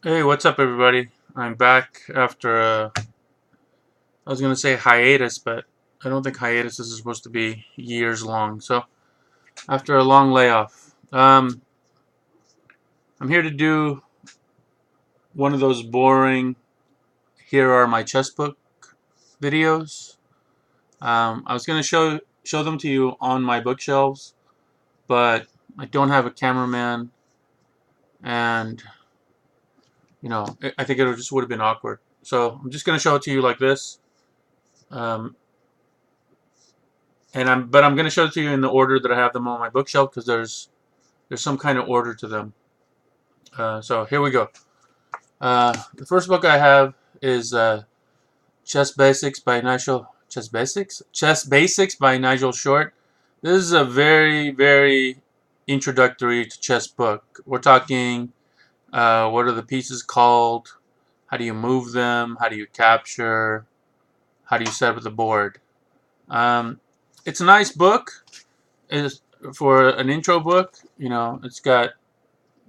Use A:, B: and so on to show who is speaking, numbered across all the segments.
A: Hey, what's up, everybody? I'm back after I was gonna say hiatus, but I don't think hiatuses are supposed to be years long. So after a long layoff, I'm here to do one of those boring "Here are my chess book" videos. I was gonna show them to you on my bookshelves, but I don't have a cameraman, and I think it just would have been awkward. So I'm just gonna show it to you like this. Um, but I'm going to show it to you in the order that I have them on my bookshelf because there's some kind of order to them. So here we go. The first book I have is Chess Basics by Nigel Short. This is a very introductory to chess book. We're talking what are the pieces called? How do you move them? How do you capture? How do you set up the board? Um, it's a nice book. Is for an intro book. It's got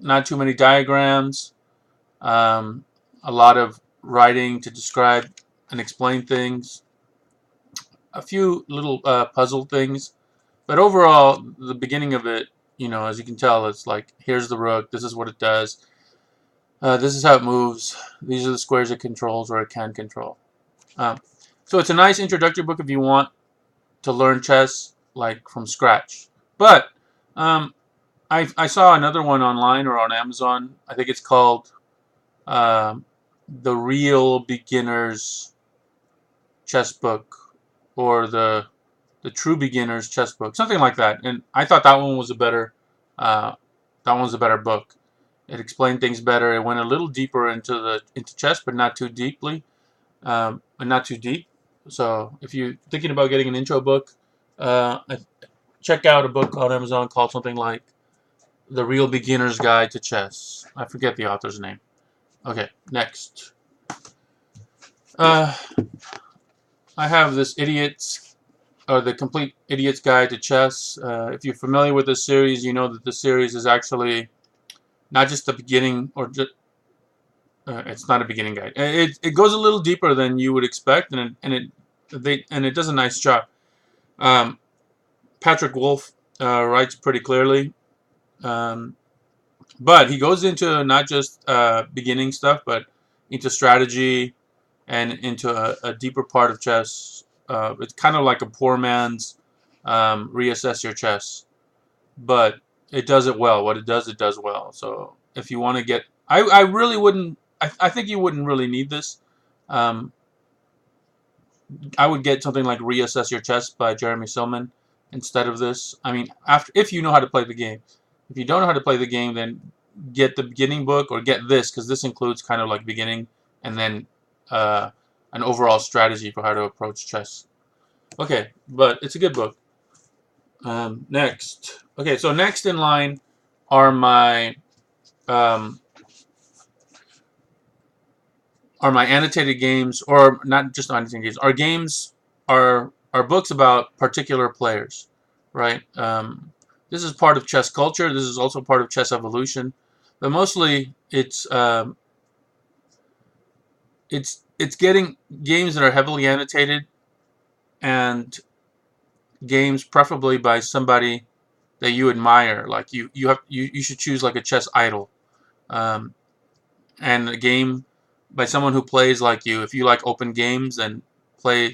A: not too many diagrams, um, a lot of writing to describe and explain things, a few little puzzle things, but overall, the beginning of it, as you can tell, it's like here's the rook. This is what it does. This is how it moves. These are the squares it controls or it can control. Um, so it's a nice introductory book if you want to learn chess like from scratch. But um, I saw another one online or on Amazon. I think it's called um, The Real Beginner's Chess Book or the True Beginner's Chess Book, something like that. And I thought that one was a better book. It explained things better. It went a little deeper into chess, but not too deeply, and not too deep. So if you're thinking about getting an intro book, uh, check out a book on Amazon called something like The Real Beginner's Guide to Chess. I forget the author's name. Okay, next. Uh, I have this The Complete Idiot's Guide to Chess. If you're familiar with this series, you know that the series is actually not just the beginning, or just, it's not a beginning guide. It goes a little deeper than you would expect, and it does a nice job. Um, Patrick Wolf writes pretty clearly. Um, But he goes into not just beginning stuff, but into strategy and into a deeper part of chess. It's kind of like a poor man's reassess your chess, but it does it well. What it does well. So if you want to get, I really wouldn't. I think you wouldn't really need this. Um, I would get something like Reassess Your Chess by Jeremy Silman instead of this. I mean, if you know how to play the game. If you don't know how to play the game, then get the beginning book or get this, because this includes kind of like beginning and then uh, an overall strategy for how to approach chess. Okay, but it's a good book. Next. Okay, so next in line are my um, annotated games, or not just annotated games. Our games are books about particular players, right? This is part of chess culture. This is also part of chess evolution, but mostly it's getting games that are heavily annotated and games preferably by somebody that you admire. Like you should choose like a chess idol, um, and a game by someone who plays like you. If you like open games, then I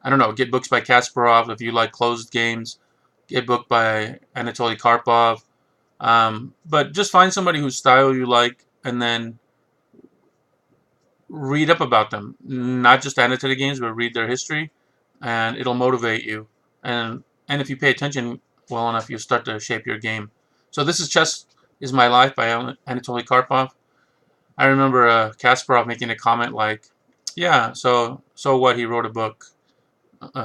A: don't know, get books by Kasparov. If you like closed games, get a book by Anatoly Karpov. But just find somebody whose style you like, and then read up about them. Not just annotated games, but read their history, and it'll motivate you. And if you pay attention well enough, you'll start to shape your game. So this is Chess is My Life by Anatoly Karpov. I remember Kasparov making a comment like, "Yeah, so what? He wrote a book,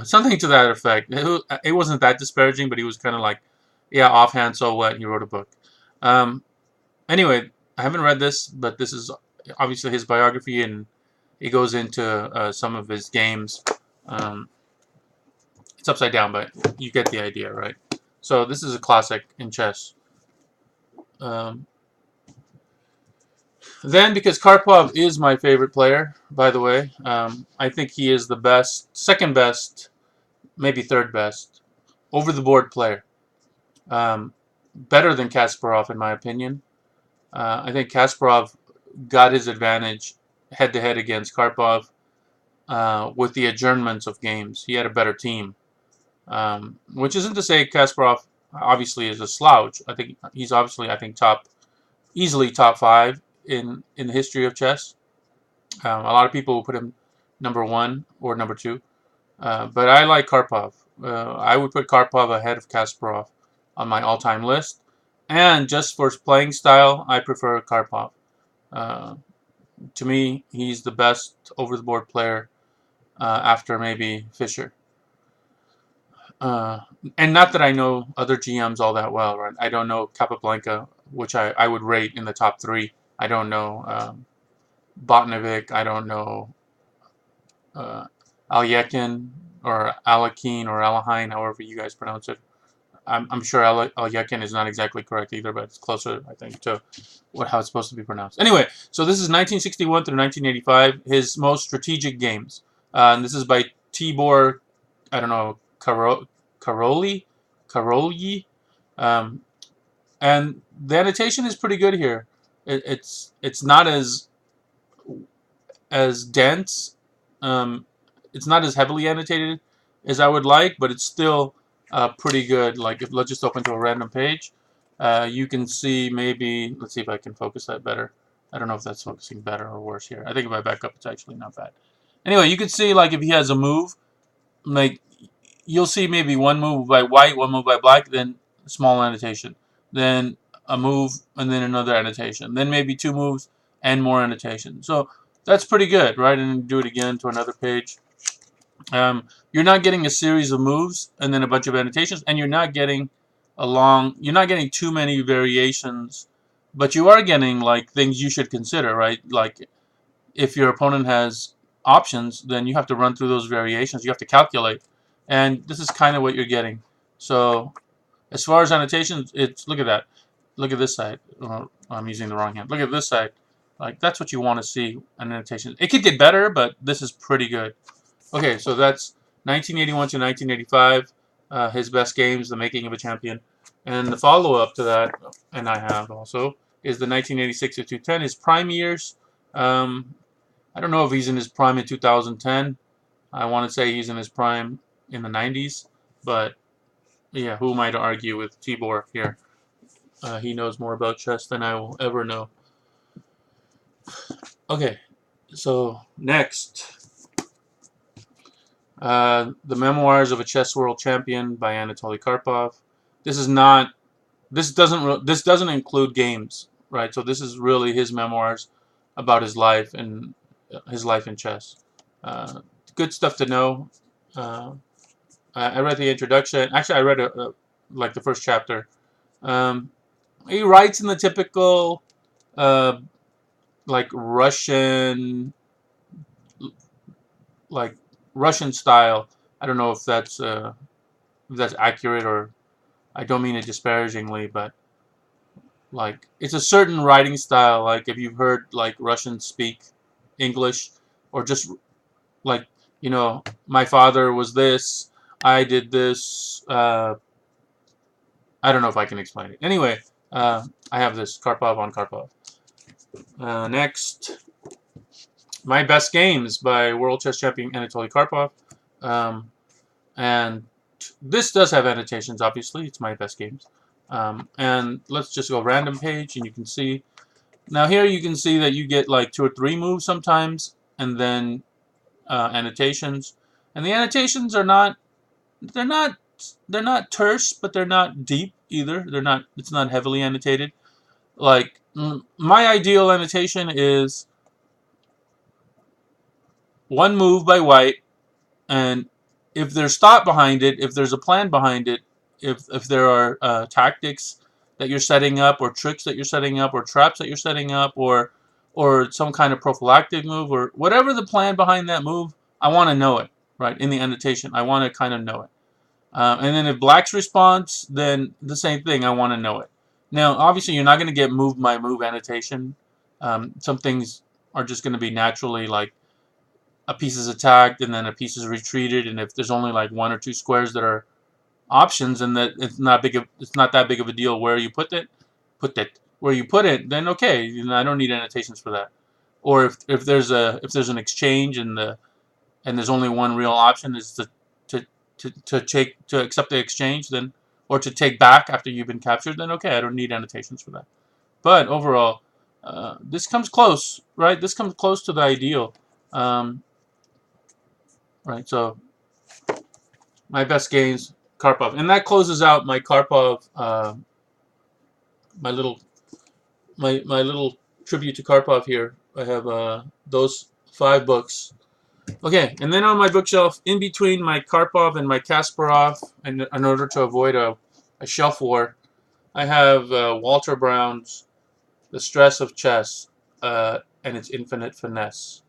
A: something to that effect." It wasn't that disparaging, but he was kind of like, "Yeah, offhand, so what? He wrote a book." Um, anyway, I haven't read this, but this is obviously his biography, and he goes into some of his games. Um, it's upside down, but you get the idea, right? So this is a classic in chess. Um, Then, because Karpov is my favorite player, by the way, I think he is the best, second best, maybe third best, over-the-board player. Better than Kasparov, in my opinion. I think Kasparov got his advantage head-to-head against Karpov with the adjournments of games. He had a better team, which isn't to say Kasparov obviously is a slouch. I think he's obviously, I think, easily top 5 in the history of chess. A lot of people will put him number 1 or number 2, but I like Karpov. I would put Karpov ahead of Kasparov on my all-time list, and just for playing style, I prefer Karpov. To me, he's the best over-the-board player after maybe Fischer. And not that I know other GMs all that well, right? I don't know Capablanca, which I would rate in the top 3. I don't know Botnovic. I don't know Alekhine or Alekhine or Alekhine, however you guys pronounce it. I'm sure Alekhine is not exactly correct either, but it's closer, I think, to how it's supposed to be pronounced. Anyway, so this is 1961 through 1985, his most strategic games. And this is by Tibor, I don't know, Karolyi. And the annotation is pretty good here. It's not as dense. It's not as heavily annotated as I would like, but it's still pretty good. Like, let's just open to a random page. You can see maybe, let's see if I can focus that better. I don't know if that's focusing better or worse here. I think if I back up, it's actually not bad. Anyway, you can see, like, if he has a move, like, you'll see maybe one move by white, one move by black, then small annotation. Then a move, and then another annotation. Then maybe 2 moves and more annotation. So that's pretty good, right? And then do it again to another page. You're not getting a series of moves and then a bunch of annotations, and you're not getting too many variations, but you are getting, like, things you should consider, right? Like, if your opponent has options, then you have to run through those variations. You have to calculate, and this is kind of what you're getting. So as far as annotations, look at that. Look at this side. Oh, I'm using the wrong hand. Look at this side. Like, that's what you want to see an annotation. It could get better, but this is pretty good. Okay, so that's 1981 to 1985, his best games, The Making of a Champion. And the follow-up to that, and I have also, is the 1986 to 2010, his prime years. I don't know if he's in his prime in 2010. I want to say he's in his prime in the 90s, but yeah, who am I to argue with Tibor here? He knows more about chess than I will ever know. Okay, so next. The Memoirs of a Chess World Champion by Anatoly Karpov. This doesn't include games, right? So this is really his memoirs about his life and his life in chess. Good stuff to know. I read the introduction. Actually, I read like the first chapter. He writes in the typical like Russian style. I don't know if that's accurate, or I don't mean it disparagingly, but like, it's a certain writing style. Like, if you've heard, like, Russians speak English, or just like, you know, my father was this, I did this. I don't know if I can explain it. Anyway, I have this Karpov on Karpov. Next, My Best Games by World Chess Champion Anatoly Karpov. And this does have annotations, obviously. It's My Best Games. And let's just go random page, and you can see. Now here you can see that you get like 2 or 3 moves sometimes, and then annotations. And the annotations are not, they're not terse, but they're not deep either. It's not heavily annotated. Like, my ideal annotation is 1 move by white, and if there's thought behind it, if there's a plan behind it, if there are tactics that you're setting up, or tricks that you're setting up, or traps that you're setting up, or some kind of prophylactic move, or whatever the plan behind that move, I want to know it, right, in the annotation. I want to kind of know it. And then if black's response, then the same thing, I want to know it. Now, obviously, you're not going to get move by move annotation Some things are just going to be naturally like a piece is attacked and then a piece is retreated, and if there's only like 1 or 2 squares that are options, and that it's not that big of a deal where you where you put it, then okay, I don't need annotations for that. Or if there's an exchange and there's only one real option is to accept the exchange, then, or to take back after you've been captured, then okay, I don't need annotations for that. But overall, this comes close, right? This comes close to the ideal, right? So my best games, Karpov, and that closes out my Karpov, my little my little tribute to Karpov here. I have those 5 books. Okay, and then on my bookshelf, in between my Karpov and my Kasparov, and in order to avoid a shelf war, I have Walter Browne's The Stress of Chess and Its Infinite Finesse.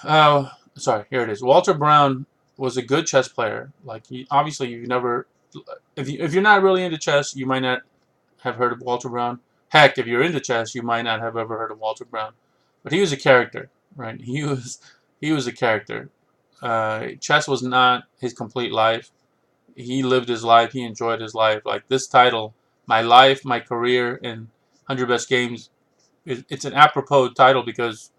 A: Sorry, here it is. Walter Browne was a good chess player. Like, obviously you've never, if you're not really into chess, you might not have heard of Walter Browne. Heck, if you're into chess, you might not have ever heard of Walter Browne. But he was a character, right? He was a character. Chess was not his complete life. He lived his life. He enjoyed his life. Like this title, My Life, My Career, and 100 Best Games, it's an apropos title because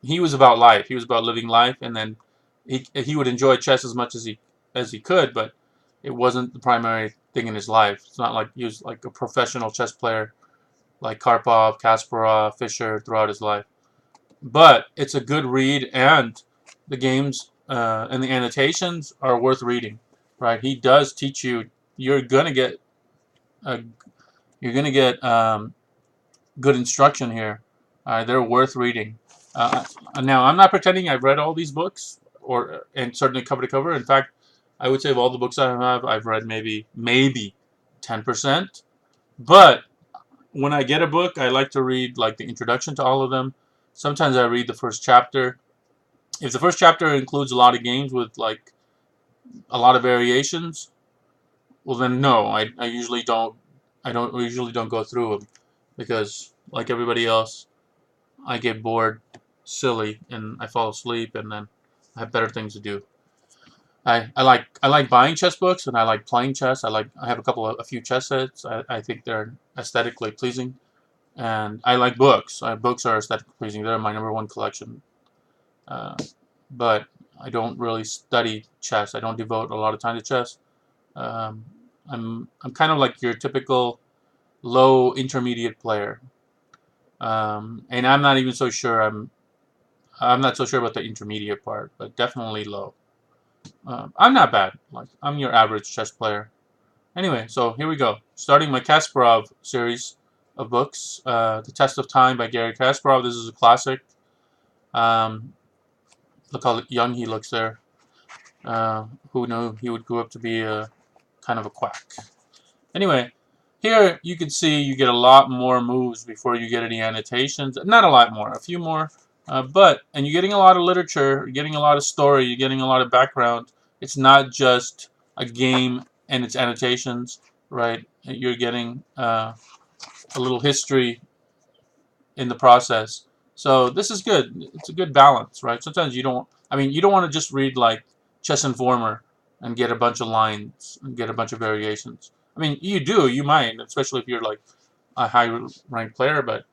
A: he was about life. He was about living life, and then he would enjoy chess as much as he could, but it wasn't the primary thing in his life. It's not like he was like a professional chess player like Karpov, Kasparov, Fischer throughout his life. But it's a good read, and the games and the annotations are worth reading, right? He does teach you. You're gonna get good instruction here. They're worth reading. Now, I'm not pretending I've read all these books, and certainly cover to cover. In fact, I would say of all the books I have, I've read maybe 10%. But when I get a book, I like to read like the introduction to all of them. Sometimes I read the first chapter. If the first chapter includes a lot of games with like a lot of variations, well then no, I usually don't. I usually don't go through them because, like everybody else, I get bored, silly, and I fall asleep, and then I have better things to do. I like buying chess books, and I like playing chess. I have a few chess sets. I think they're aesthetically pleasing, and I like books. Books are aesthetically pleasing. They're my #1 collection. Uh, but I don't really study chess. I don't devote a lot of time to chess. Um, I'm kind of like your typical low intermediate player, and I'm not even so sure. I'm not so sure about the intermediate part, but definitely low. I'm not bad. Like, I'm your average chess player. Anyway, so here we go. Starting my Kasparov series of books. The Test of Time by Garry Kasparov. This is a classic. Look how young he looks there. Who knew he would grow up to be kind of a quack. Anyway, here you can see you get a lot more moves before you get any annotations. Not a lot more, a few more. And you're getting a lot of literature, you're getting a lot of story, you're getting a lot of background. It's not just a game and its annotations, right? You're getting a little history in the process. So this is good. It's a good balance, right? Sometimes you don't want to just read like Chess Informer and get a bunch of lines and get a bunch of variations. I mean, you might, especially if you're like a high-ranked player, but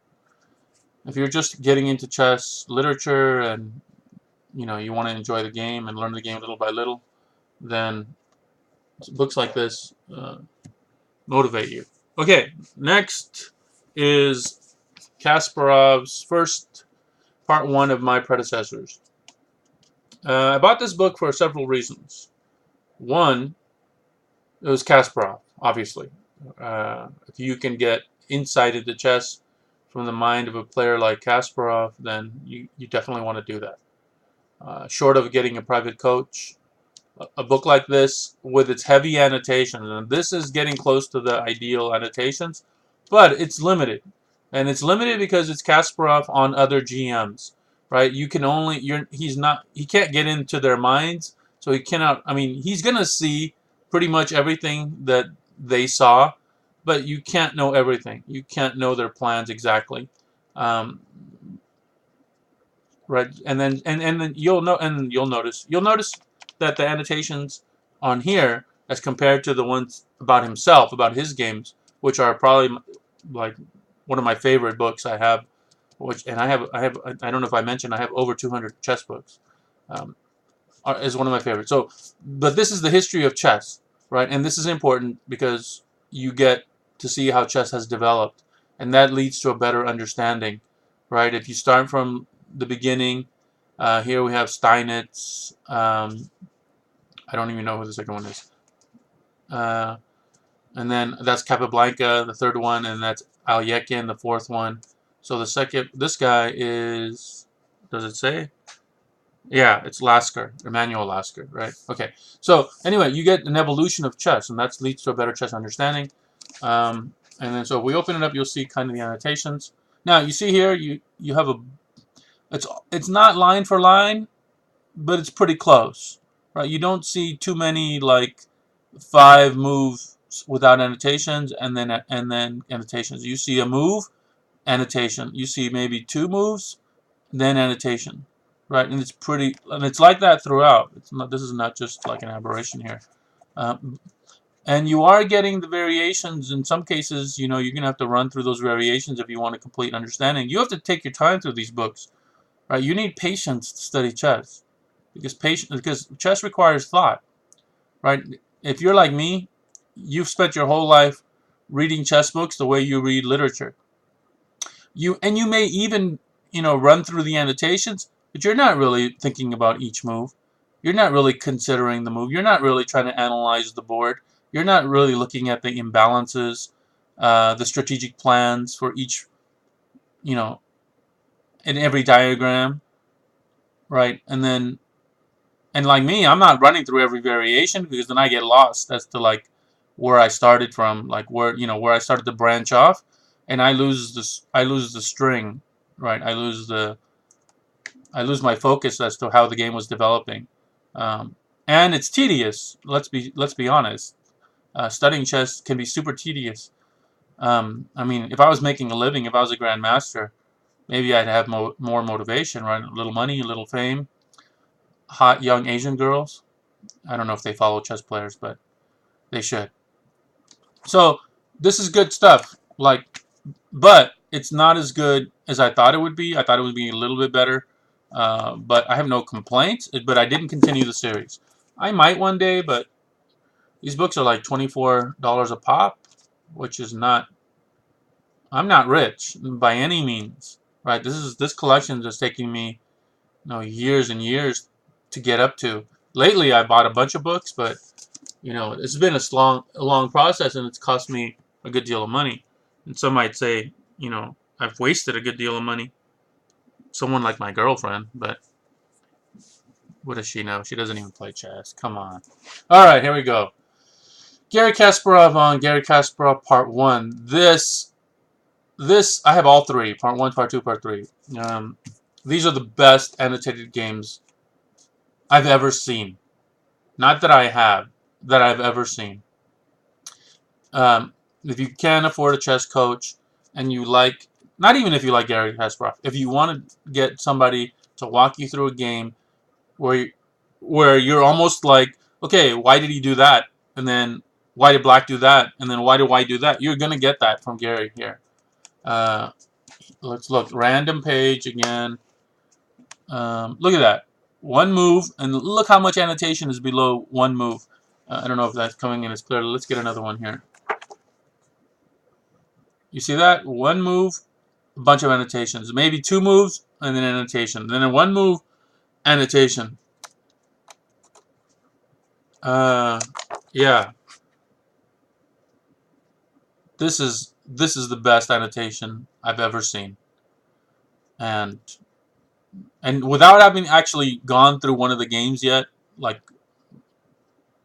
A: if you're just getting into chess literature and you want to enjoy the game and learn the game little by little, then books like this motivate you. Okay, next is Kasparov's first part 1 of My Predecessors. I bought this book for several reasons. One, it was Kasparov, obviously. If you can get insight into chess from the mind of a player like Kasparov, then you definitely want to do that. Short of getting a private coach, a book like this with its heavy annotations, and this is getting close to the ideal annotations, but it's limited. And it's limited because it's Kasparov on other GMs, right? He can't get into their minds, so he cannot, he's going to see pretty much everything that they saw, but you can't know everything. You can't know their plans exactly. Um, right, and then you'll notice that the annotations on here, as compared to the ones about himself, about his games, which are probably like one of my favorite books I have, which and I don't know if I mentioned I have over 200 chess books, um, is one of my favorites. So, but this is the history of chess, right? And this is important because you get to see how chess has developed, and that leads to a better understanding, right? If you start from the beginning, here we have Steinitz. I don't even know who the second one is. And then that's Capablanca, the third one, and that's Alekhine, the fourth one. So the second, this guy is, does it say? Yeah, it's Lasker, Emmanuel Lasker, right? Okay. So anyway, you get an evolution of chess, and that leads to a better chess understanding. And then so if we open it up, you'll see kind of the annotations. Now you see here, you have a, it's not line for line, but it's pretty close, right? You don't see too many like 5 moves without annotations, and then annotations. You see a move, annotation. You see maybe 2 moves, then annotation, right? And it's like that throughout. It's not. This is not just like an aberration here. And you are getting the variations. In some cases, you're going to have to run through those variations if you want a complete understanding. You have to take your time through these books, right? You need patience to study chess, because chess requires thought, right? If you're like me, you've spent your whole life reading chess books the way you read literature. You may even, run through the annotations, but you're not really thinking about each move. You're not really considering the move. You're not really trying to analyze the board. You're not really looking at the imbalances, the strategic plans for each, in every diagram, right? And like me, I'm not running through every variation, because then I get lost as to like where I started from, like where I started to branch off, and I lose the string, right? I lose my focus as to how the game was developing, and it's tedious. Let's be honest. Studying chess can be super tedious. I mean, if I was making a living, if I was a grandmaster, maybe I'd have more motivation, right? A little money, a little fame, hot young Asian girls. I don't know if they follow chess players, but they should. So this is good stuff. But it's not as good as I thought it would be. I thought it would be a little bit better. But I have no complaints. But I didn't continue the series. I might one day, but these books are like $24 a pop, which is not. I'm not rich by any means, right? This collection is taking me, years and years to get up to. Lately, I bought a bunch of books, but it's been a long process, and it's cost me a good deal of money. And some might say, I've wasted a good deal of money. Someone like my girlfriend, but what does she know? She doesn't even play chess. Come on. All right, here we go. Garry Kasparov on Garry Kasparov Part 1. This I have all 3. Part 1, Part 2, Part 3. These are the best annotated games I've ever seen. Not that I have, that I've ever seen. If you can afford a chess coach, and you like, not even if you like Garry Kasparov, if you want to get somebody to walk you through a game where you're almost like, okay, why did he do that? And then why did black do that? And then why did white do that? You're going to get that from Garry here. Let's look. Random page again. Look at that. One move, and look how much annotation is below one move. I don't know if that's coming in as clearly. Let's get another one here. You see that? One move, a bunch of annotations. Maybe 2 moves, and then annotation. Then one move, annotation. Yeah. This is the best annotation I've ever seen. And without having actually gone through one of the games yet, like,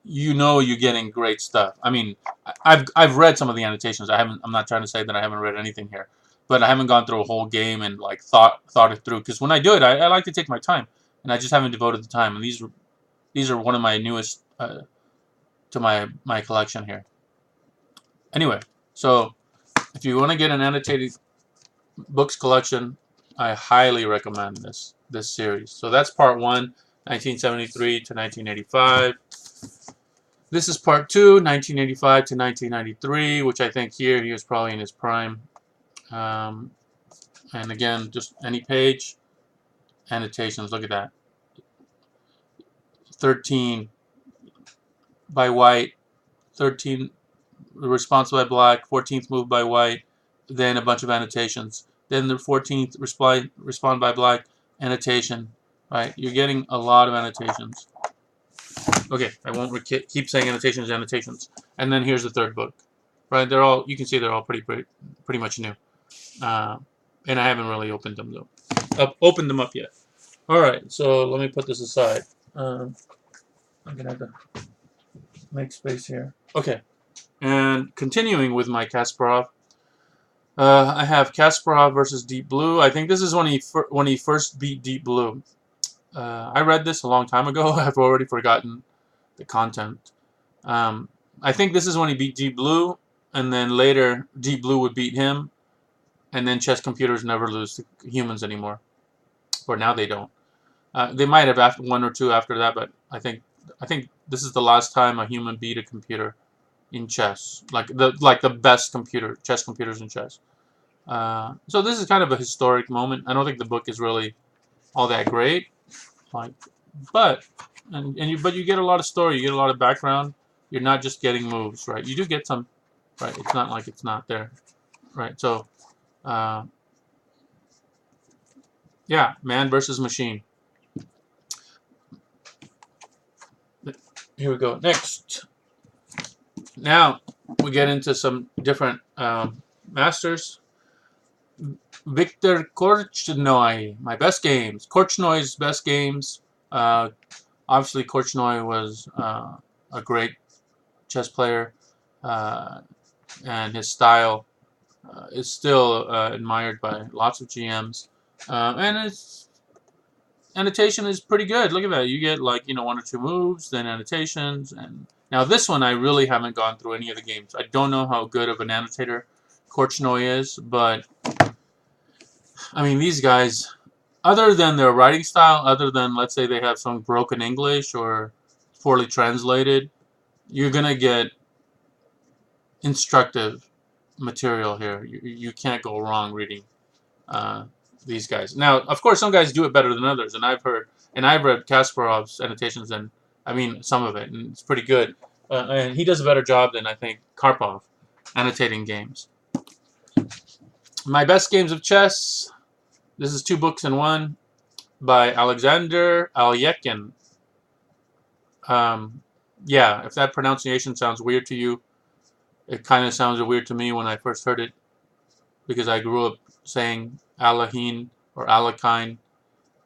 A: you're getting great stuff. I mean, I've read some of the annotations. I'm not trying to say that I haven't read anything here, but I haven't gone through a whole game and like thought it through. Because when I do it, I like to take my time, and I just haven't devoted the time. And these are one of my newest to my collection here. Anyway, so if you want to get an annotated books collection, I highly recommend this series. So that's part 1, 1973 to 1985. This is part 2, 1985 to 1993, which I think here he was probably in his prime. Um, and again, just any page, annotations. Look at that. 13 by White, 13 response by Black, 14th move by White, then a bunch of annotations. Then the 14th respond by Black, annotation. Right, you're getting a lot of annotations. Okay, I won't keep saying annotations, annotations. And then here's the third book. Right, they're all, you can see they're all pretty much new. And I haven't really opened them though. Opened them up yet. All right, so let me put this aside. I'm gonna have to make space here. Okay, and continuing with my Kasparov, I have Kasparov versus Deep Blue. I think this is when he first beat Deep Blue. I read this a long time ago. I've already forgotten the content. I think this is when he beat Deep Blue, and then later Deep Blue would beat him, and then chess computers never lose to humans anymore. Or now they don't. They might have after one or two after that, but I think this is the last time a human beat a computer in chess, like the best chess computers in chess. So this is kind of a historic moment. I don't think the book is really all that great, like, but you get a lot of story, you get a lot of background. You're not just getting moves, right? You do get some, right? It's not like it's not there, right? So, yeah, man versus machine. Here we go. Next. Now we get into some different masters. Viktor Korchnoi, my best games. Korchnoi's best games. Obviously, Korchnoi was a great chess player, and his style is still admired by lots of GMs. And his annotation is pretty good. Look at that. You get like, one or two moves, then annotations. And now this one, I really haven't gone through any of the games. I don't know how good of an annotator Korchnoi is, but I mean, these guys, other than their writing style, other than, let's say, they have some broken English or poorly translated, you're going to get instructive material here. You can't go wrong reading these guys. Now, of course, some guys do it better than others, and I've read Kasparov's annotations, and I mean, some of it, and it's pretty good. And he does a better job than, I think, Karpov annotating games. My best games of chess. This is 2 books in 1 by Alexander Alyekin. Yeah, if that pronunciation sounds weird to you, it kind of sounds weird to me when I first heard it, because I grew up saying Alahin or Alakine,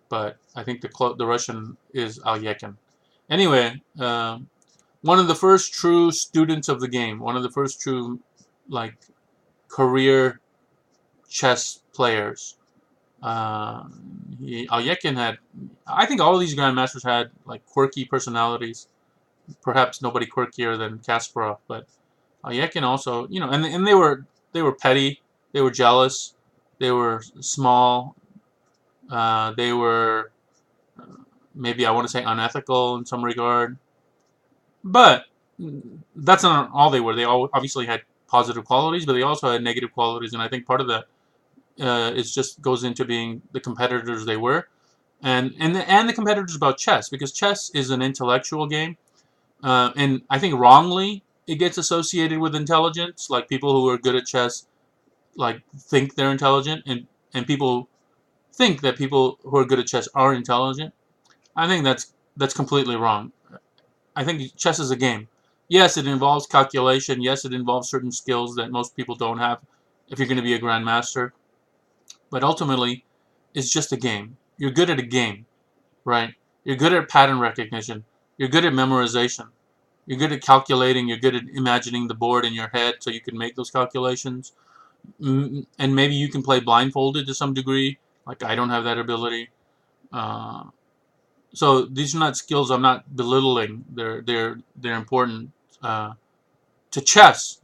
A: but I think the Russian is Alyekin. Anyway, one of the first true students of the game, one of the first true, like, career chess players. Alyekin had, I think all of these grandmasters had like quirky personalities. Perhaps nobody quirkier than Kasparov, but Alyekin also, and they were petty, they were jealous, they were small, they were maybe, I want to say, unethical in some regard, but that's not all they were. They all obviously had positive qualities, but they also had negative qualities, and I think part of that it just goes into being the competitors they were, and the competitors about chess, because chess is an intellectual game, and I think wrongly it gets associated with intelligence. Like, people who are good at chess, like, think they're intelligent, and people think that people who are good at chess are intelligent. I think that's completely wrong. I think chess is a game. Yes, it involves calculation. Yes, it involves certain skills that most people don't have if you're going to be a grandmaster. But ultimately, it's just a game. You're good at a game, right? You're good at pattern recognition. You're good at memorization. You're good at calculating. You're good at imagining the board in your head so you can make those calculations. And maybe you can play blindfolded to some degree. Like, I don't have that ability. So these are not skills I'm not belittling. They're important to chess,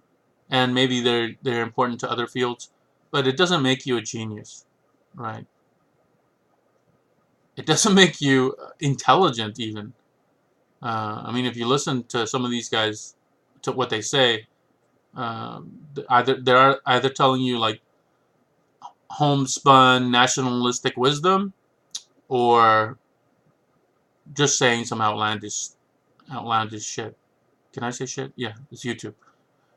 A: and maybe they're important to other fields. but it doesn't make you a genius, right? It doesn't make you intelligent even. I mean, if you listen to some of these guys, to what they say, they're either telling you like homespun nationalistic wisdom, or just saying some outlandish shit. Can I say shit? Yeah, it's YouTube.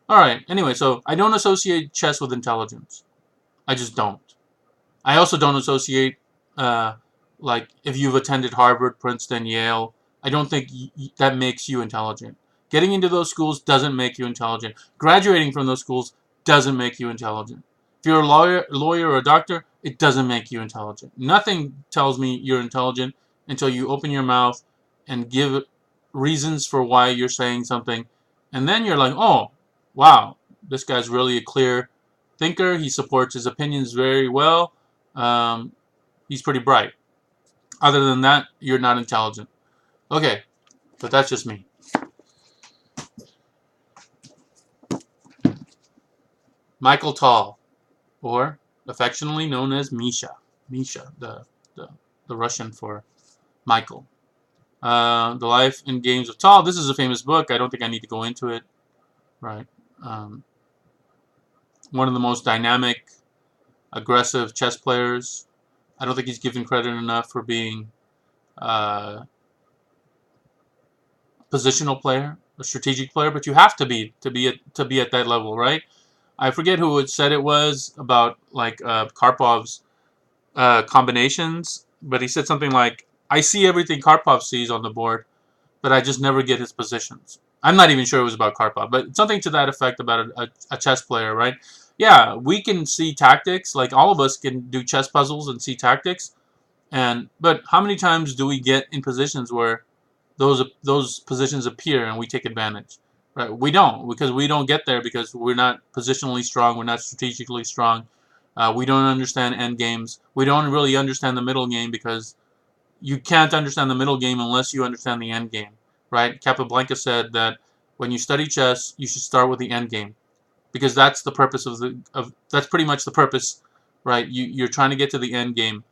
A: All right. Anyway, so I don't associate chess with intelligence. I just don't. I also don't associate, uh, like, if you've attended Harvard, Princeton, Yale, I don't think that makes you intelligent. Getting into those schools doesn't make you intelligent. Graduating from those schools doesn't make you intelligent. If you're a lawyer or a doctor, it doesn't make you intelligent. Nothing tells me you're intelligent until you open your mouth and give reasons for why you're saying something. And then you're like, oh, wow, this guy's really a clear thinker. He supports his opinions very well. Um, he's pretty bright. Other than that, you're not intelligent. Okay, but that's just me. Mikhail Tal, or affectionately known as Misha. Misha, the Russian for Michael. The Life and Games of Tal. This is a famous book. I don't think I need to go into it. Right. Um, One of the most dynamic, aggressive chess players. I don't think he's given credit enough for being a positional player, a strategic player, but you have to be at that level, right? I forget who it said it was about like Karpov's combinations, but he said something like, "I see everything Karpov sees on the board, but I just never get his positions." I'm not even sure it was about Karpov, but something to that effect about a chess player, right? Yeah, we can see tactics, like all of us can do chess puzzles and see tactics, but how many times do we get in positions where those positions appear and we take advantage? Right? We don't, because we don't get there because we're not positionally strong, we're not strategically strong. We don't understand end games. We don't really understand the middle game, because you can't understand the middle game unless you understand the end game, right? Capablanca said that when you study chess, you should start with the end game, because that's the purpose that's pretty much the purpose, right? You're trying to get to the end game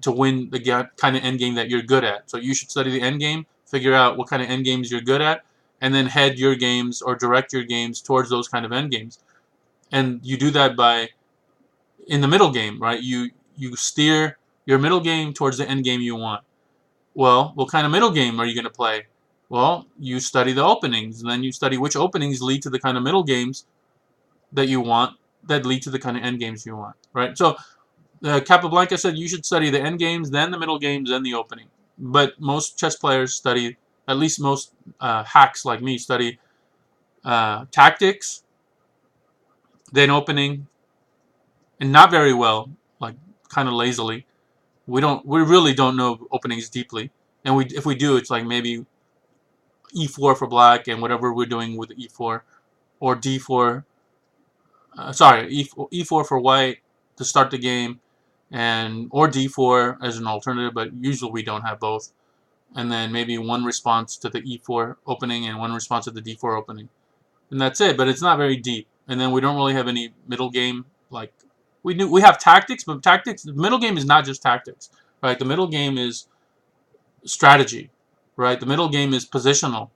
A: to win the kind of end game that you're good at. So you should study the end game, figure out what kind of end games you're good at, and then head your games or direct your games towards those kind of end games. And you do that by in the middle game, right? You steer your middle game towards the end game you want. Well, what kind of middle game are you going to play? Well, you study the openings, and then you study which openings lead to the kind of middle games that you want, that lead to the kind of end games you want, right? So Capablanca said you should study the end games, then the middle games, then the opening. But most chess players study, at least most hacks like me, study tactics, then opening, and not very well, like kind of lazily. We really don't know openings deeply, and if we do, it's like maybe e4 for black and whatever we're doing with e4, or d4. Sorry, e4 for white to start the game, and or d4 as an alternative, but usually we don't have both. And then maybe one response to the e4 opening and one response to the d4 opening, and that's it. But it's not very deep. And then we don't really have any middle game. Like we have tactics, but the middle game is not just tactics, right? The middle game is strategy, right? The middle game is positional,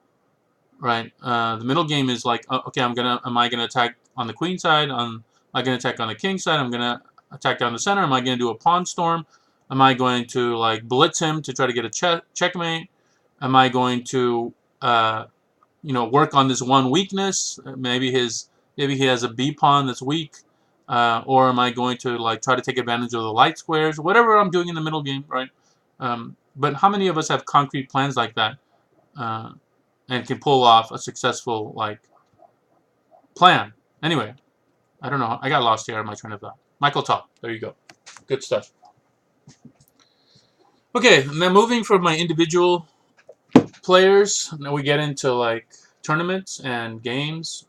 A: right? The middle game is like, okay, am I gonna attack on the queen side? Am I gonna attack on the king side? I'm gonna attack down the center. Am I gonna do a pawn storm? Am I going to like blitz him to try to get a checkmate? Am I going to work on this one weakness? Maybe he has a b pawn that's weak, or am I going to like try to take advantage of the light squares? Whatever I'm doing in the middle game, right? But how many of us have concrete plans like that? And can pull off a successful like plan. Anyway, I don't know. I got lost here on my train of thought. Mikhail Tal. There you go. Good stuff. Okay, now moving from my individual players, now we get into like tournaments and games.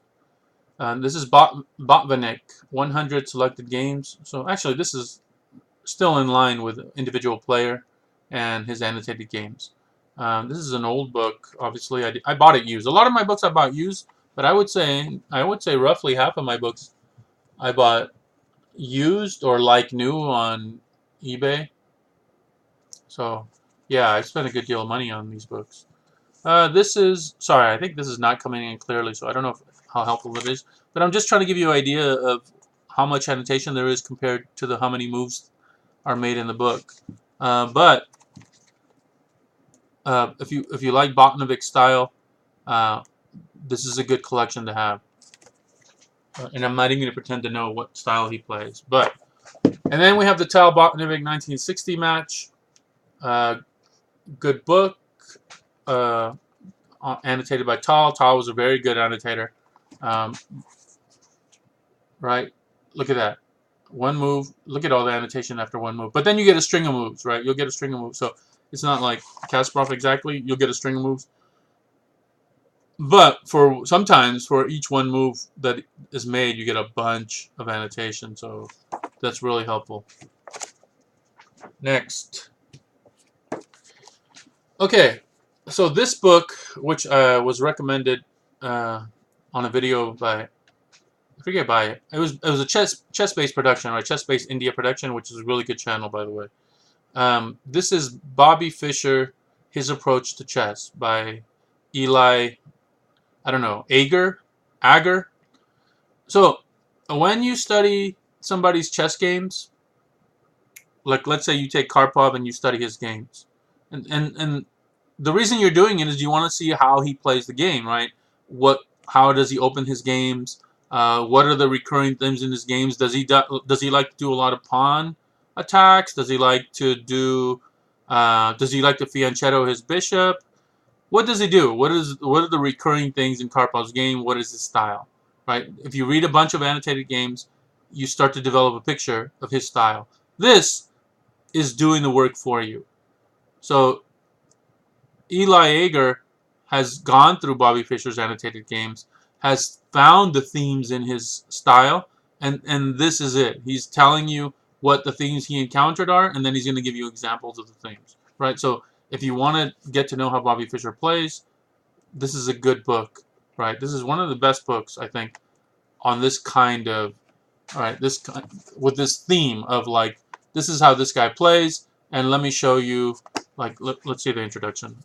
A: This is Botvinnik, 100 selected games. So actually, this is still in line with individual player and his annotated games. This is an old book. Obviously, I bought it used. A lot of my books I bought used, but I would say roughly half of my books I bought used or like new on eBay. So yeah, I spent a good deal of money on these books. This is, sorry, I think this is not coming in clearly, so I don't know how helpful it is. But I'm just trying to give you an idea of how much annotation there is compared to how many moves are made in the book. But if you like Botanovic style, uh, this is a good collection to have. And I'm not even going to pretend to know what style he plays. And then we have the Tal Botanovic 1960 match. Good book. Uh, Annotated by Tal. Tal was a very good annotator. Um, right? Look at that. One move. Look at all the annotation after one move. But then you get a string of moves, right? You'll get a string of moves. So it's not like Kasparov exactly. You'll get a string of moves. But sometimes for each one move that is made, you get a bunch of annotation. So that's really helpful. Next. Okay. So this book, which was recommended on a video by, I forget by it. It was a chess-based production, right? Chess-based India production, which is a really good channel, by the way. This is Bobby Fischer, His Approach to Chess by Eli, I don't know, Agar. So when you study somebody's chess games, like let's say you take Karpov and you study his games, and the reason you're doing it is you want to see how he plays the game, right? How does he open his games? What are the recurring themes in his games? Does he like to do a lot of pawn attacks? Does he like to do? Does he like to fianchetto his bishop? What does he do? What are the recurring things in Karpov's game? What is his style? Right? If you read a bunch of annotated games, you start to develop a picture of his style. This is doing the work for you. So Eli Agar has gone through Bobby Fischer's annotated games, has found the themes in his style, and this is it. He's telling you what the themes he encountered are, and then he's going to give you examples of the themes. Right? So if you want to get to know how Bobby Fischer plays, this is a good book. Right? This is one of the best books, I think, on this kind of, with this theme of like, this is how this guy plays, and let me show you, like, let's see the introduction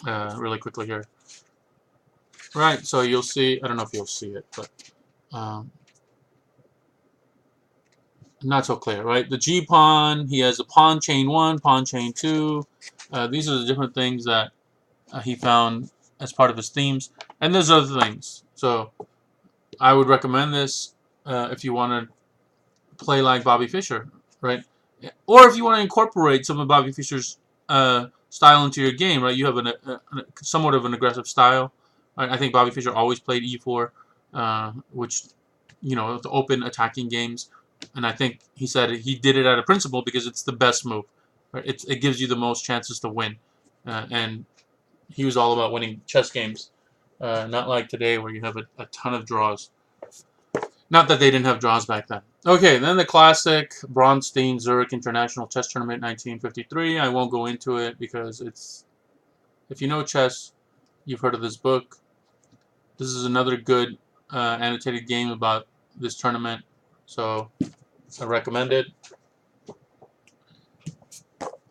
A: really quickly here. Right, so you'll see, I don't know if you'll see it, but not so clear, right? The G pawn, he has a pawn chain 1, pawn chain 2. These are the different things that he found as part of his themes. And there's other things. So I would recommend this if you want to play like Bobby Fischer, right? Or if you want to incorporate some of Bobby Fischer's style into your game, right? You have somewhat of an aggressive style. Right? I think Bobby Fischer always played e4, which, you know, the open attacking games. And I think he said he did it out of principle because it's the best move. Right? It gives you the most chances to win. And he was all about winning chess games. Not like today where you have a ton of draws. Not that they didn't have draws back then. Okay, then the classic Braunstein Zurich International Chess Tournament 1953. I won't go into it because it's, if you know chess, you've heard of this book. This is another good annotated game about this tournament, so I recommend it.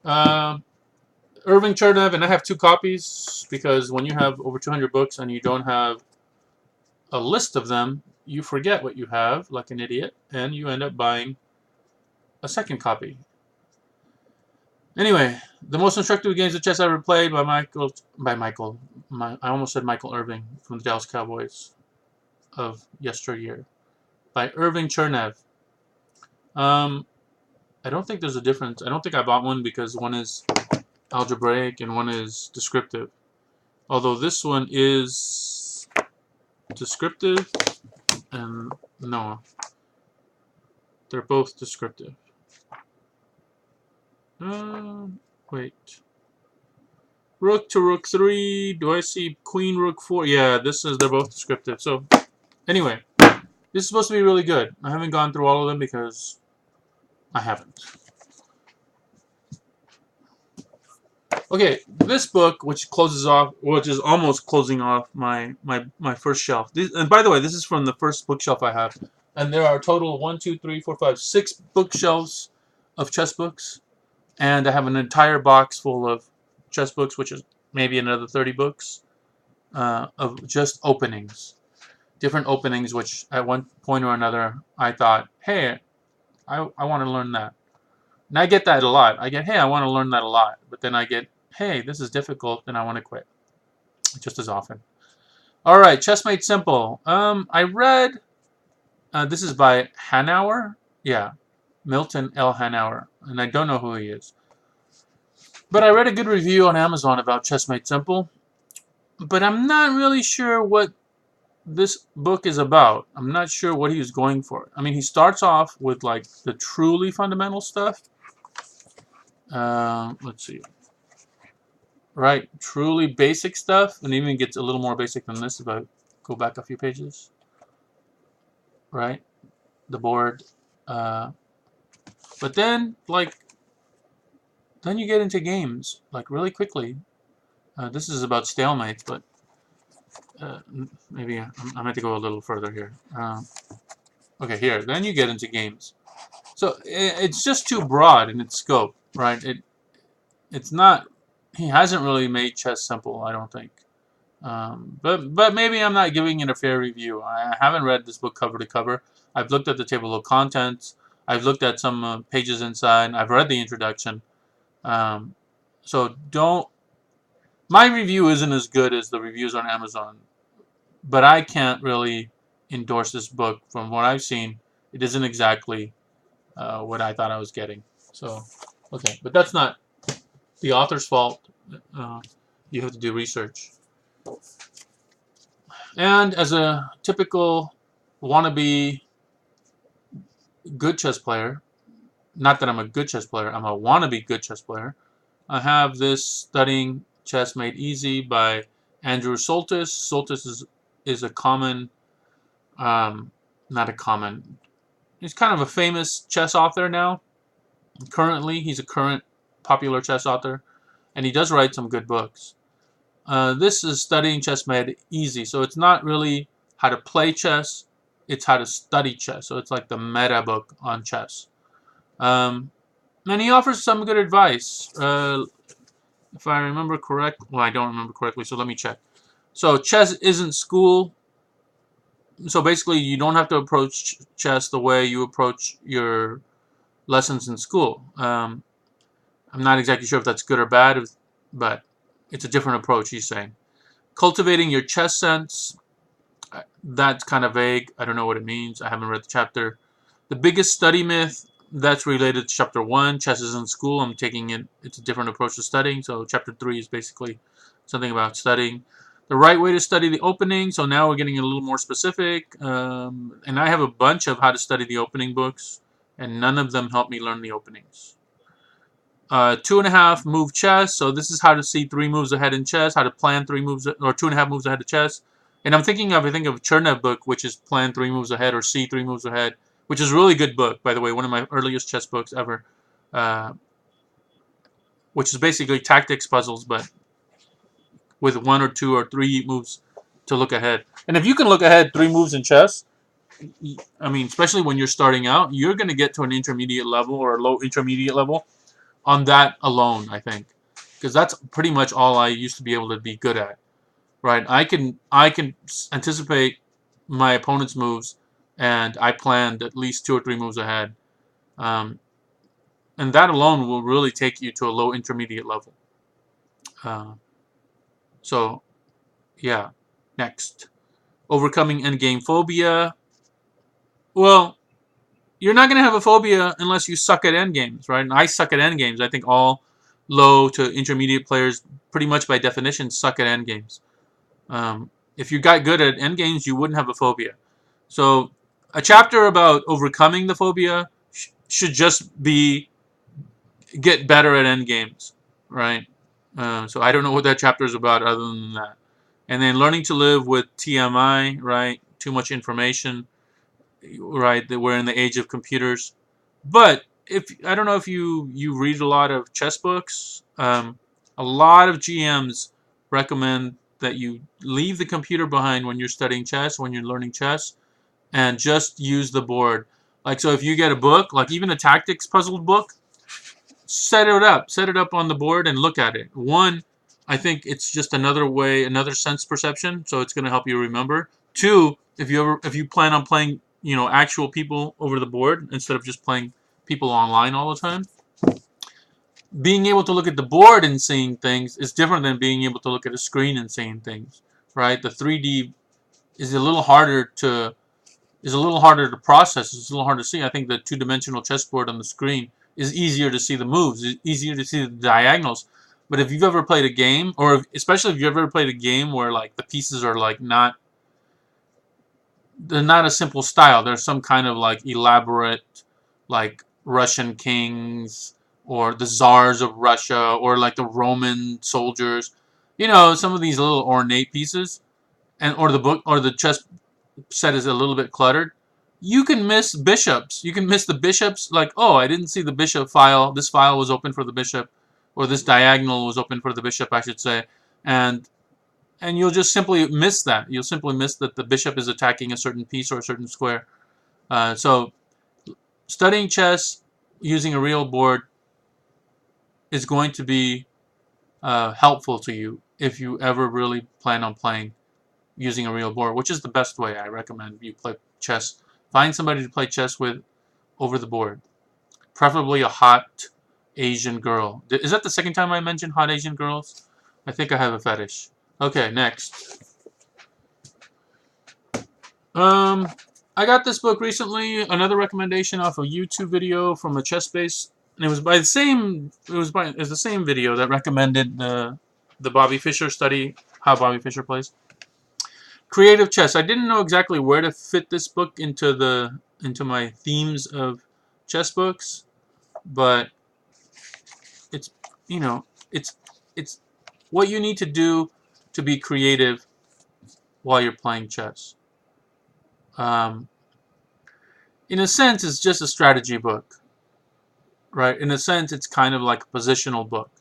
A: Irving Chernev, and I have 2 copies because when you have over 200 books and you don't have a list of them, you forget what you have like an idiot, and you end up buying a second copy. Anyway, the most instructive games of chess I ever played by I almost said Michael Irving from the Dallas Cowboys of yesteryear. By Irving Chernev. I don't think there's a difference. I don't think I bought one because one is algebraic and one is descriptive. Although this one is descriptive, and no, they're both descriptive. Wait. Rook to rook 3. Do I see queen rook 4? Yeah, they're both descriptive. So, anyway, this is supposed to be really good. I haven't gone through all of them because I haven't. Okay, this book, which is almost closing off my first shelf. And by the way, this is from the first bookshelf I have. And there are a total of 1, 2, 3, 4, 5, 6 bookshelves of chess books. And I have an entire box full of chess books, which is maybe another 30 books of just openings. Different openings, which at one point or another, I thought, hey, I want to learn that. And I get that a lot. I get, hey, I want to learn that a lot. But then I get, hey, this is difficult, and I want to quit. Just as often. All right, Chess Made Simple. I read, this is by Hanauer. Yeah, Milton L. Hanauer. And I don't know who he is. But I read a good review on Amazon about Chess Made Simple. But I'm not really sure what this book is about. I'm not sure what he was going for. I mean, he starts off with like the truly fundamental stuff. Let's see. Right, truly basic stuff, and even gets a little more basic than this if I go back a few pages. Right, the board. But then, like, then you get into games, like, really quickly. This is about stalemates, but maybe I'm going to go a little further here. Okay, here. Then you get into games. So it's just too broad in its scope, right? It's not. He hasn't really made chess simple, I don't think. But maybe I'm not giving it a fair review. I haven't read this book cover to cover. I've looked at the table of contents. I've looked at some pages inside. I've read the introduction. So don't. My review isn't as good as the reviews on Amazon, but I can't really endorse this book. From what I've seen, it isn't exactly what I thought I was getting. So, okay, but that's not the author's fault. You have to do research. And as a typical wannabe good chess player, not that I'm a good chess player, I'm a wannabe good chess player, I have this Studying Chess Made Easy by Andrew Soltis. Soltis is a common, not a common, he's kind of a famous chess author now. Currently, he's a current popular chess author, and he does write some good books. This is Studying Chess Made Easy, so it's not really how to play chess, it's how to study chess. So it's like the meta book on chess. And he offers some good advice. If I remember correct, well, I don't remember correctly, so let me check. So chess isn't school. So basically, you don't have to approach chess the way you approach your lessons in school. I'm not exactly sure if that's good or bad, but it's a different approach, he's saying. Cultivating your chess sense, that's kind of vague. I don't know what it means. I haven't read the chapter. The biggest study myth, that's related to chapter 1. Chess isn't school. I'm taking it. It's a different approach to studying. So chapter 3 is basically something about studying. The right way to study the opening. So now we're getting a little more specific. And I have a bunch of how to study the opening books, and none of them help me learn the openings. 2.5 move chess. So this is how to see 3 moves ahead in chess, how to plan 3 moves or 2.5 moves ahead of chess. And I think of Chernev book, which is plan 3 moves ahead or see 3 moves ahead, which is a really good book, by the way, one of my earliest chess books ever, which is basically tactics puzzles, but with 1 or 2 or 3 moves to look ahead. And if you can look ahead 3 moves in chess, I mean, especially when you're starting out, you're going to get to an intermediate level or a low intermediate level on that alone, I think, because that's pretty much all I used to be able to be good at, right? I can anticipate my opponent's moves, and I planned at least 2 or 3 moves ahead, and that alone will really take you to a low intermediate level. So, yeah. Next, overcoming endgame phobia. Well, you're not going to have a phobia unless you suck at endgames, right? And I suck at endgames. I think all low to intermediate players, pretty much by definition, suck at endgames. If you got good at endgames, you wouldn't have a phobia. So a chapter about overcoming the phobia should just be get better at endgames, right? So I don't know what that chapter is about other than that. And then learning to live with TMI, right? Too much information, right? That we're in the age of computers. But if I don't know if you read a lot of chess books, a lot of GMs recommend that you leave the computer behind when you're studying chess, when you're learning chess, and just use the board. Like, so if you get a book, like even a tactics puzzle book, set it up on the board and look at it. One, I think it's just another way, another sense perception, so it's going to help you remember. Two, if you plan on playing, actual people over the board instead of just playing people online all the time, being able to look at the board and seeing things is different than being able to look at a screen and seeing things, right? The 3D is a little harder to process. It's a little harder to see. I think the two-dimensional chessboard on the screen is easier to see the moves, it's easier to see the diagonals. But if you've ever played a game, or especially if you've ever played a game where like the pieces are like they're not a simple style. There's some kind of like elaborate, like Russian kings or the czars of Russia or like the Roman soldiers. Some of these little ornate pieces, and or the book or the chess set is a little bit cluttered. You can miss bishops. You can miss the bishops. Like, oh, I didn't see the bishop file. This file was open for the bishop, or this diagonal was open for the bishop, I should say, and you'll just simply miss that. You'll simply miss that the bishop is attacking a certain piece or a certain square. So studying chess using a real board is going to be helpful to you if you ever really plan on playing using a real board, which is the best way. I recommend you play chess. Find somebody to play chess with over the board, preferably a hot Asian girl. Is that the second time I mentioned hot Asian girls? I think I have a fetish. Okay, next. I got this book recently. Another recommendation off a YouTube video from a chess base, and it was the same video that recommended the Bobby Fischer study, how Bobby Fischer plays. Creative chess. I didn't know exactly where to fit this book into my themes of chess books, but it's it's what you need to do to be creative while you're playing chess. In a sense, it's just a strategy book, right? In a sense, it's kind of like a positional book,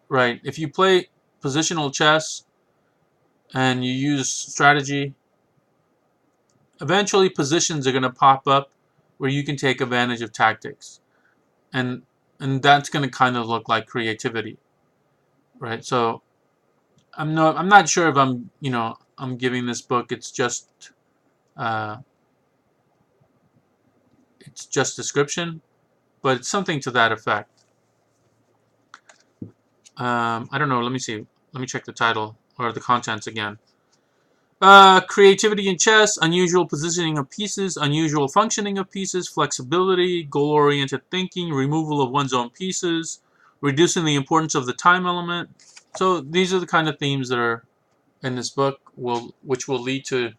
A: right? If you play positional chess and you use strategy, eventually positions are going to pop up where you can take advantage of tactics, and that's going to kind of look like creativity, right? So I'm not sure if I'm giving this book it's just description, but it's something to that effect. I don't know. Let me see. Let me check the title or the contents again. Creativity in chess, unusual positioning of pieces, unusual functioning of pieces, flexibility, goal-oriented thinking, removal of one's own pieces, reducing the importance of the time element. So these are the kind of themes that are in this book, which will lead to,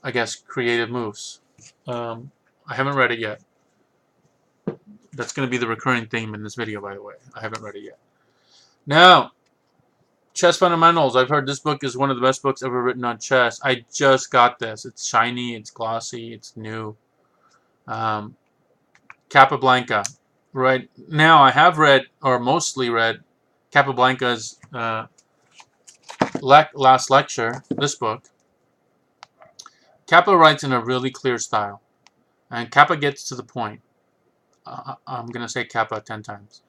A: I guess, creative moves. I haven't read it yet. That's going to be the recurring theme in this video, by the way. I haven't read it yet. Now, Chess Fundamentals. I've heard this book is one of the best books ever written on chess. I just got this. It's shiny, it's glossy, it's new. Capablanca. Right now, I have read, or mostly read, Capablanca's last lecture, this book. Kappa writes in a really clear style, and Kappa gets to the point. I'm going to say Kappa 10 times.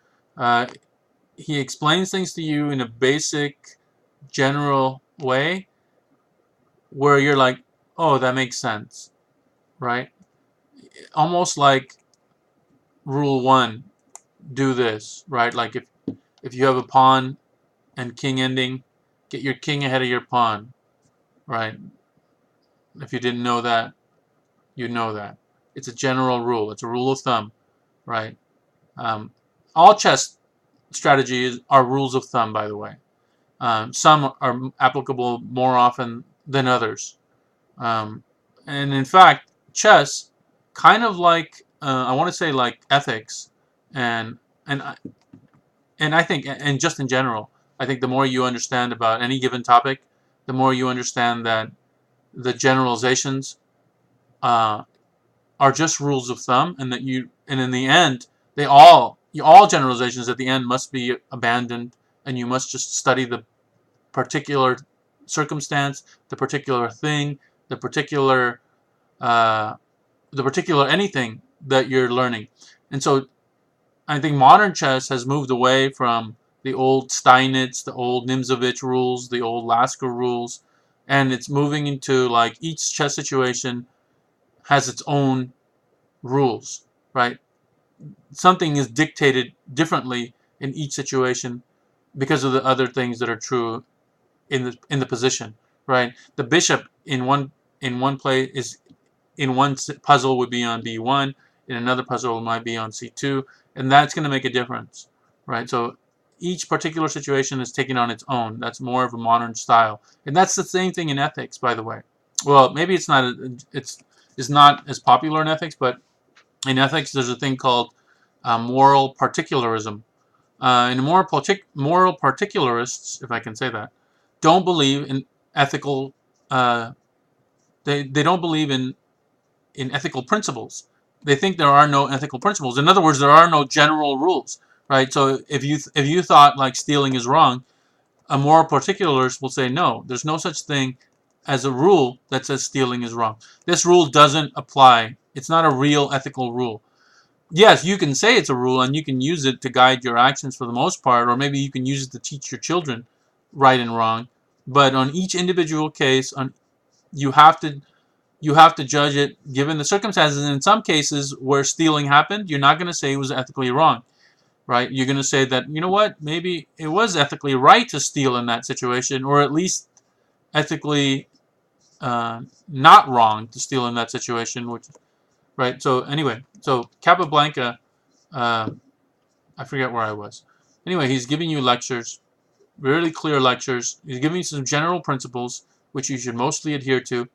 A: He explains things to you in a basic, general way where you're like, oh, that makes sense, right? Almost like rule 1, do this, right? Like if you have a pawn and king ending, get your king ahead of your pawn, right? If you didn't know that, you know that. It's a general rule. It's a rule of thumb, right? All chess strategies are rules of thumb, by the way. Some are applicable more often than others. And in fact, chess, kind of like, I want to say like ethics, and I think, and just in general, I think the more you understand about any given topic, the more you understand that the generalizations are just rules of thumb, and that in the end, all generalizations at the end must be abandoned, and you must just study the particular circumstance, the particular thing, the particular the particular anything that you're learning. And so I think modern chess has moved away from the old Steinitz, the old Nimzovich rules, the old Lasker rules, and it's moving into like each chess situation has its own rules, right? Something is dictated differently in each situation because of the other things that are true in the position, right? The bishop in one play is in one puzzle would be on b1, in another puzzle might be on c2, and that's going to make a difference, right? So each particular situation is taken on its own. That's more of a modern style, and that's the same thing in ethics, by the way. Well, maybe it's not as popular in ethics, but in ethics there's a thing called moral particularism. And moral particularists, if I can say that, don't believe in ethical. They don't believe in ethical principles. They think there are no ethical principles. In other words, there are no general rules, right? So if you thought like stealing is wrong, a moral particularist will say no. There's no such thing as a rule that says stealing is wrong. This rule doesn't apply. It's not a real ethical rule. Yes, you can say it's a rule and you can use it to guide your actions for the most part, or maybe you can use it to teach your children right and wrong. But on each individual case, you have to you have to judge it given the circumstances. And in some cases where stealing happened, you're not going to say it was ethically wrong, right? You're going to say that, you know what, maybe it was ethically right to steal in that situation, or at least ethically not wrong to steal in that situation, which, right? So anyway, so Capablanca, I forget where I was. Anyway, he's giving you lectures, really clear lectures. He's giving you some general principles which you should mostly adhere to,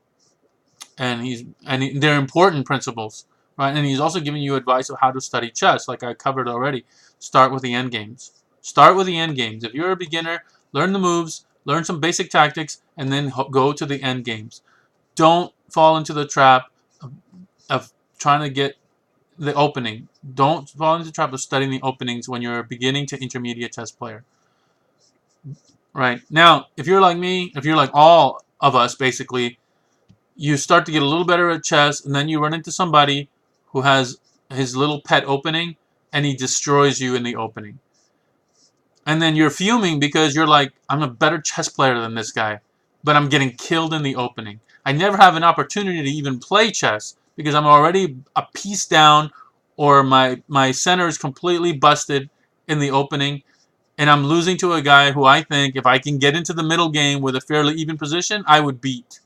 A: and they're important principles, right? And he's also giving you advice of how to study chess, like I covered already. Start with the end games. Start with the end games. If you're a beginner, learn the moves, learn some basic tactics, and then go to the end games. Don't fall into the trap of trying to get the opening. Don't fall into the trap of studying the openings when you're a beginning to intermediate chess player. Right. Now, if you're like me, if you're like all of us, basically, you start to get a little better at chess, and then you run into somebody who has his little pet opening, and he destroys you in the opening. And then you're fuming because you're like, I'm a better chess player than this guy, but I'm getting killed in the opening. I never have an opportunity to even play chess because I'm already a piece down, or my center is completely busted in the opening, and I'm losing to a guy who I think if I can get into the middle game with a fairly even position, I would beat.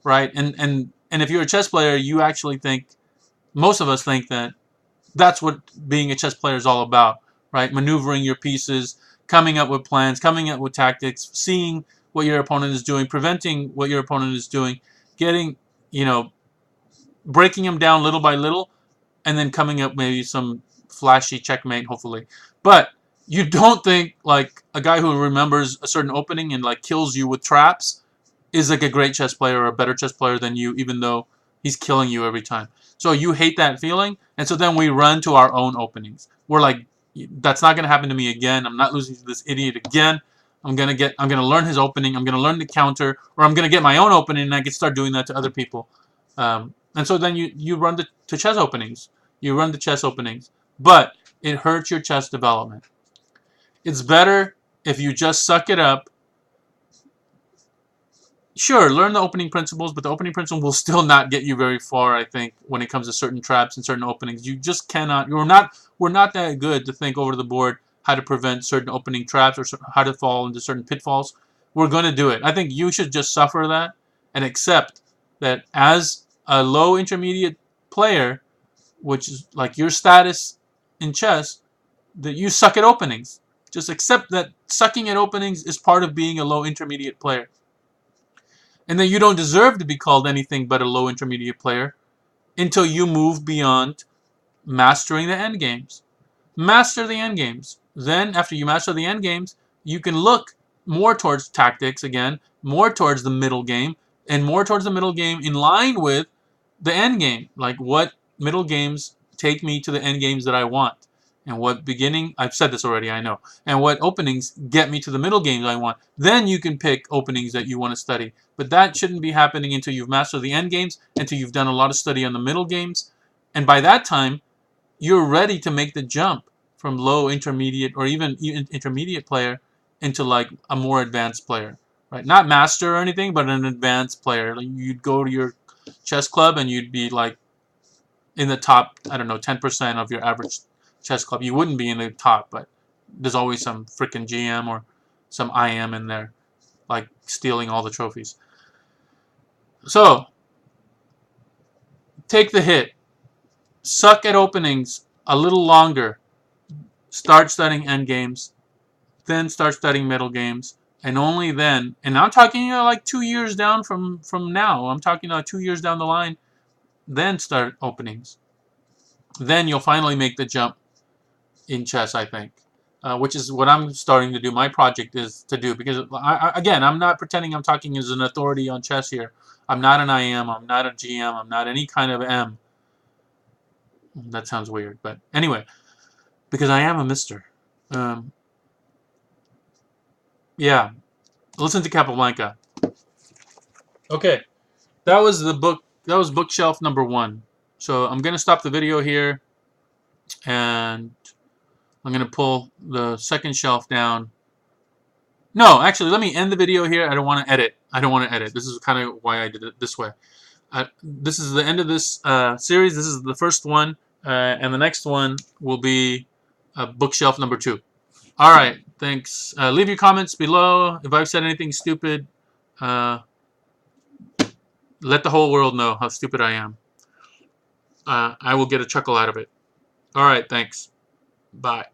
A: Right? And if you're a chess player, you actually think, most of us think that that's what being a chess player is all about, right? Maneuvering your pieces, coming up with plans, coming up with tactics, seeing what your opponent is doing, preventing what your opponent is doing, getting, breaking him down little by little, and then coming up maybe some flashy checkmate, hopefully. But you don't think like a guy who remembers a certain opening and like kills you with traps is like a great chess player or a better chess player than you, even though he's killing you every time. So you hate that feeling, and so then we run to our own openings. We're like, that's not going to happen to me again. I'm not losing to this idiot again. I'm gonna learn his opening. I'm gonna learn the counter, or I'm gonna get my own opening, and I can start doing that to other people. And so then you run to chess openings. You run the chess openings, but it hurts your chess development. It's better if you just suck it up. Sure, learn the opening principles, but the opening principle will still not get you very far, I think, when it comes to certain traps and certain openings. You just cannot. We're not that good to think over the board how to prevent certain opening traps or how to fall into certain pitfalls. We're going to do it. I think you should just suffer that and accept that as a low intermediate player, which is like your status in chess, that you suck at openings. Just accept that sucking at openings is part of being a low intermediate player. And then you don't deserve to be called anything but a low intermediate player until you move beyond mastering the end games. Master the end games. Then, after you master the end games, you can look more towards tactics again, more towards the middle game, and more towards the middle game in line with the end game. Like, what middle games take me to the end games that I want? and what beginning, I've said this already, I know, and what openings get me to the middle games I want. Then you can pick openings that you want to study. But that shouldn't be happening until you've mastered the end games, until you've done a lot of study on the middle games. And by that time, you're ready to make the jump from low, intermediate, or even intermediate player into like a more advanced player, right? Not master or anything, but an advanced player. Like you'd go to your chess club and you'd be like in the top, I don't know, 10% of your average chess club. You wouldn't be in the top, but there's always some freaking GM or some IM in there, like stealing all the trophies. So, take the hit. Suck at openings a little longer. Start studying end games. Then start studying middle games. And only then, and I'm talking like 2 years down from now. I'm talking 2 years down the line. Then start openings. Then you'll finally make the jump in chess, I think. Which is what I'm starting to do. My project is to do, because again, I'm not pretending I'm talking as an authority on chess here. I'm not an IM. I'm not a GM. I'm not any kind of M. That sounds weird, but anyway, because I am a Mister. Yeah, listen to Capablanca. Okay, that was the book. That was bookshelf number 1. So I'm gonna stop the video here, and I'm gonna pull the second shelf down. No, actually, let me end the video here. I don't want to edit. I don't want to edit. This is kind of why I did it this way. This is the end of this series. This is the first one, and the next one will be bookshelf number 2. All right, thanks. Leave your comments below. If I've said anything stupid, let the whole world know how stupid I am. I will get a chuckle out of it. All right, thanks. Bye.